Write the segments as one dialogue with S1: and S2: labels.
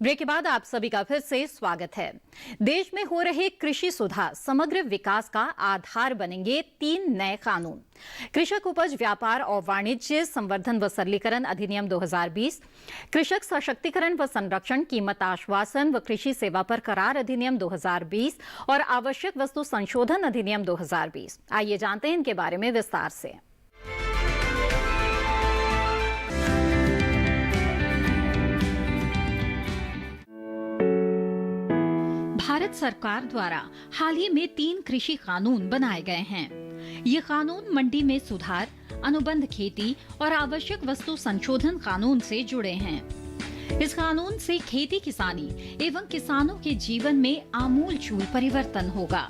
S1: Break के बाद आप सभी का फिर से स्वागत है। देश में हो रहे कृषि सुधार समग्र विकास का आधार बनेंगे 3 नए कानून। कृषक उपज व्यापार और वाणिज्य संवर्धन व सरलीकरण अधिनियम 2020, कृषक सशक्तिकरण व संरक्षण कीमत आश्वासन व कृषि सेवा पर करार अधिनियम 2020 और आवश्यक वस्तु संशोधन अधिनियम 2020। आइए जानते हैं इनके बारे में विस्तार से। भारत सरकार द्वारा हाल ही में 3 कृषि कानून बनाए गए हैं। ये कानून मंडी में सुधार, अनुबंध खेती और आवश्यक वस्तु संशोधन कानून से जुड़े हैं। इस कानून से खेती किसानी एवं किसानों के जीवन में आमूलचूल परिवर्तन होगा।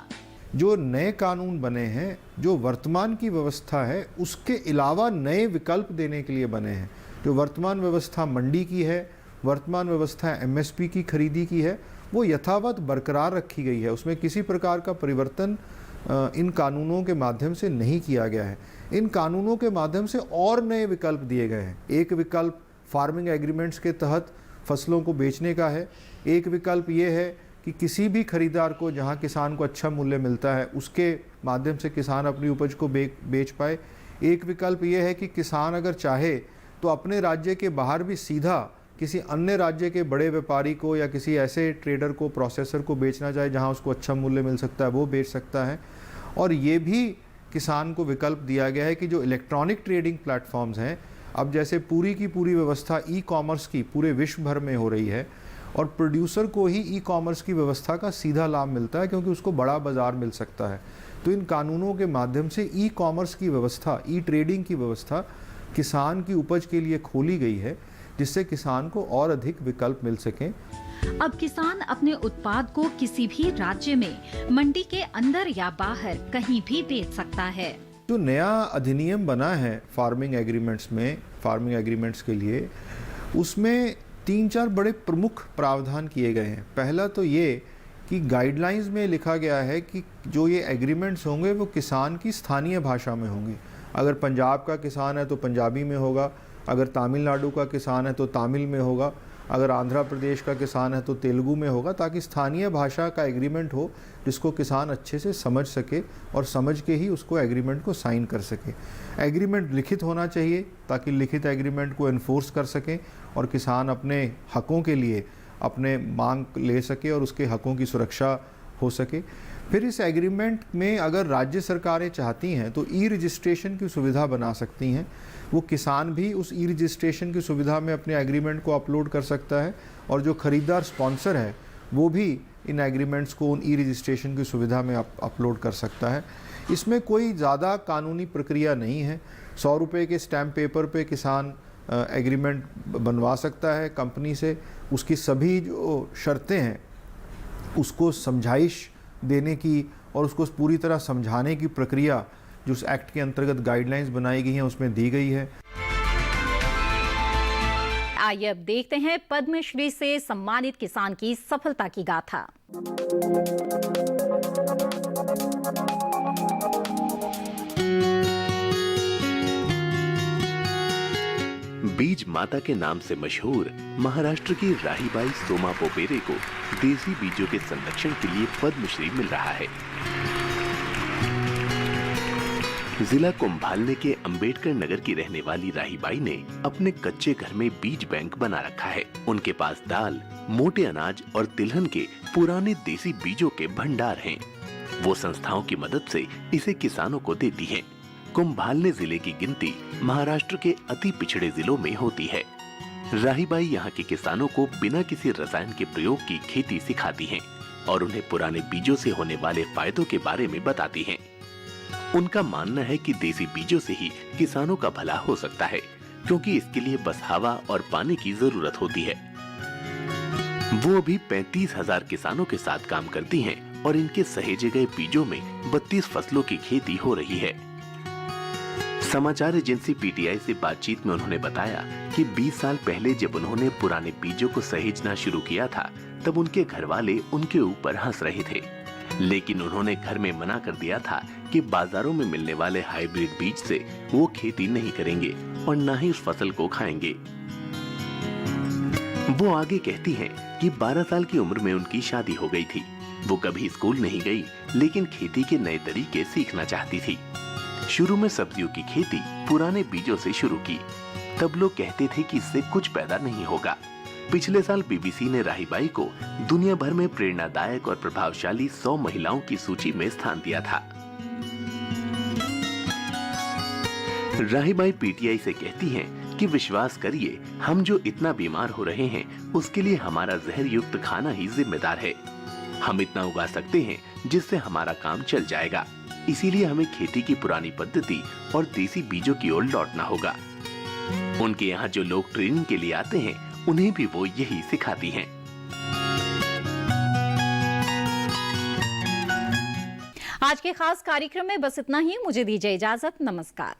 S2: जो नए कानून बने हैं, जो वर्तमान की व्यवस्था है उसके अलावा नए विकल्प देने के लिए बने हैं। जो वर्तमान व्यवस्था मंडी की है, वर्तमान व्यवस्था एमएसपी की खरीदी की है, वो यथावत बरकरार रखी गई है। उसमें किसी प्रकार का परिवर्तन इन कानूनों के माध्यम से नहीं किया गया है। इन कानूनों के माध्यम से और नए विकल्प दिए गए हैं। एक विकल्प फार्मिंग एग्रीमेंट्स के तहत फसलों को बेचने का है। एक विकल्प ये है कि किसी भी खरीदार को जहां किसान को अच्छा मूल्य मिलता है उसके माध्यम से किसान अपनी उपज को बेच पाए। एक विकल्प ये है कि किसान अगर चाहे तो अपने राज्य के बाहर भी सीधा किसी अन्य राज्य के बड़े व्यापारी को या किसी ऐसे ट्रेडर को, प्रोसेसर को बेचना चाहे जहां उसको अच्छा मूल्य मिल सकता है, वो बेच सकता है। और ये भी किसान को विकल्प दिया गया है कि जो इलेक्ट्रॉनिक ट्रेडिंग प्लेटफॉर्म्स हैं, अब जैसे पूरी की पूरी व्यवस्था ई कॉमर्स की पूरे विश्व भर में हो रही है और प्रोड्यूसर को ही ई कॉमर्स की व्यवस्था का सीधा लाभ मिलता है क्योंकि उसको बड़ा बाजार मिल सकता है। तो इन कानूनों के माध्यम से ई कॉमर्स की व्यवस्था, ई ट्रेडिंग की व्यवस्था किसान की उपज के लिए खोली गई है, जिससे किसान को और अधिक विकल्प मिल सकें।
S1: अब किसान अपने उत्पाद को किसी भी राज्य में मंडी के अंदर या बाहर कहीं भी बेच सकता है।
S2: जो नया अधिनियम बना है फार्मिंग एग्रीमेंट्स में, फार्मिंग एग्रीमेंट्स के लिए, उसमें 3-4 बड़े प्रमुख प्रावधान किए गए हैं। पहला तो ये कि गाइडलाइंस में लिखा गया है कि जो ये एग्रीमेंट्स होंगे वो किसान की स्थानीय भाषा में होंगे। अगर पंजाब का किसान है तो पंजाबी में होगा, अगर तमिलनाडु का किसान है तो तमिल में होगा, अगर आंध्र प्रदेश का किसान है तो तेलुगु में होगा, ताकि स्थानीय भाषा का एग्रीमेंट हो जिसको किसान अच्छे से समझ सके और समझ के ही उसको एग्रीमेंट को साइन कर सके। एग्रीमेंट लिखित होना चाहिए ताकि लिखित एग्रीमेंट को एनफोर्स कर सकें और किसान अपने हकों के लिए अपने मांग ले सके और उसके हकों की सुरक्षा हो सके। फिर इस एग्रीमेंट में अगर राज्य सरकारें चाहती हैं तो ई रजिस्ट्रेशन की सुविधा बना सकती हैं। वो किसान भी उस ई रजिस्ट्रेशन की सुविधा में अपने एग्रीमेंट को अपलोड कर सकता है और जो खरीदार स्पॉन्सर है वो भी इन एग्रीमेंट्स को उन ई रजिस्ट्रेशन की सुविधा में अपलोड कर सकता है। इसमें कोई ज़्यादा कानूनी प्रक्रिया नहीं है। 100 रुपये के स्टैम्प पेपर पे किसान एग्रीमेंट बनवा सकता है कंपनी से। उसकी सभी जो शर्तें हैं उसको समझाइश देने की और उसको पूरी तरह समझाने की प्रक्रिया जो उस एक्ट के अंतर्गत गाइडलाइंस बनाई गई हैं उसमें दी गई है।
S1: आइए अब देखते हैं पद्मश्री से सम्मानित किसान की सफलता की गाथा।
S3: बीज माता के नाम से मशहूर महाराष्ट्र की राहीबाई सोमा पोपेरे को देसी बीजों के संरक्षण के लिए पद्मश्री मिल रहा है। जिला कुंभालने के अंबेडकर नगर की रहने वाली राहीबाई ने अपने कच्चे घर में बीज बैंक बना रखा है। उनके पास दाल, मोटे अनाज और तिलहन के पुराने देसी बीजों के भंडार हैं। वो संस्थाओं की मदद से इसे किसानों को देती हैं। कुंभालने जिले की गिनती महाराष्ट्र के अति पिछड़े जिलों में होती है। राहीबाई यहाँ के किसानों को बिना किसी रसायन के प्रयोग की खेती सिखाती हैं और उन्हें पुराने बीजों से होने वाले फायदों के बारे में बताती हैं। उनका मानना है कि देसी बीजों से ही किसानों का भला हो सकता है, क्योंकि इसके लिए बस हवा और पानी की जरूरत होती है। वो अभी 35,000 किसानों के साथ काम करती हैं और इनके सहेजे गए बीजों में 32 फसलों की खेती हो रही है। समाचार एजेंसी पीटीआई से बातचीत में उन्होंने बताया कि 20 साल पहले जब उन्होंने पुराने बीजों को सहेजना शुरू किया था, तब उनके घर वाले उनके ऊपर हंस रहे थे, लेकिन उन्होंने घर में मना कर दिया था कि बाजारों में मिलने वाले हाइब्रिड बीज से वो खेती नहीं करेंगे और न ही उस फसल को खाएंगे। वो आगे कहती हैं कि 12 साल की उम्र में उनकी शादी हो गई थी। वो कभी स्कूल नहीं गई, लेकिन खेती के नए तरीके सीखना चाहती थी। शुरू में सब्जियों की खेती पुराने बीजों से शुरू की। तब लोग कहते थे कि इससे कुछ पैदा नहीं होगा। पिछले साल बीबीसी ने राहीबाई को दुनिया भर में प्रेरणादायक और प्रभावशाली 100 महिलाओं की सूची में स्थान दिया था। राहीबाई पीटीआई से कहती हैं कि विश्वास करिए, हम जो इतना बीमार हो रहे हैं उसके लिए हमारा जहर युक्त खाना ही जिम्मेदार है। हम इतना उगा सकते हैं जिससे हमारा काम चल जाएगा। इसीलिए हमें खेती की पुरानी पद्धति और देसी बीजों की ओर लौटना होगा। उनके यहाँ जो लोग ट्रेनिंग के लिए आते हैं उन्हें भी वो यही सिखाती हैं।
S1: आज के खास कार्यक्रम में बस इतना ही। मुझे दीजिए इजाजत। नमस्कार।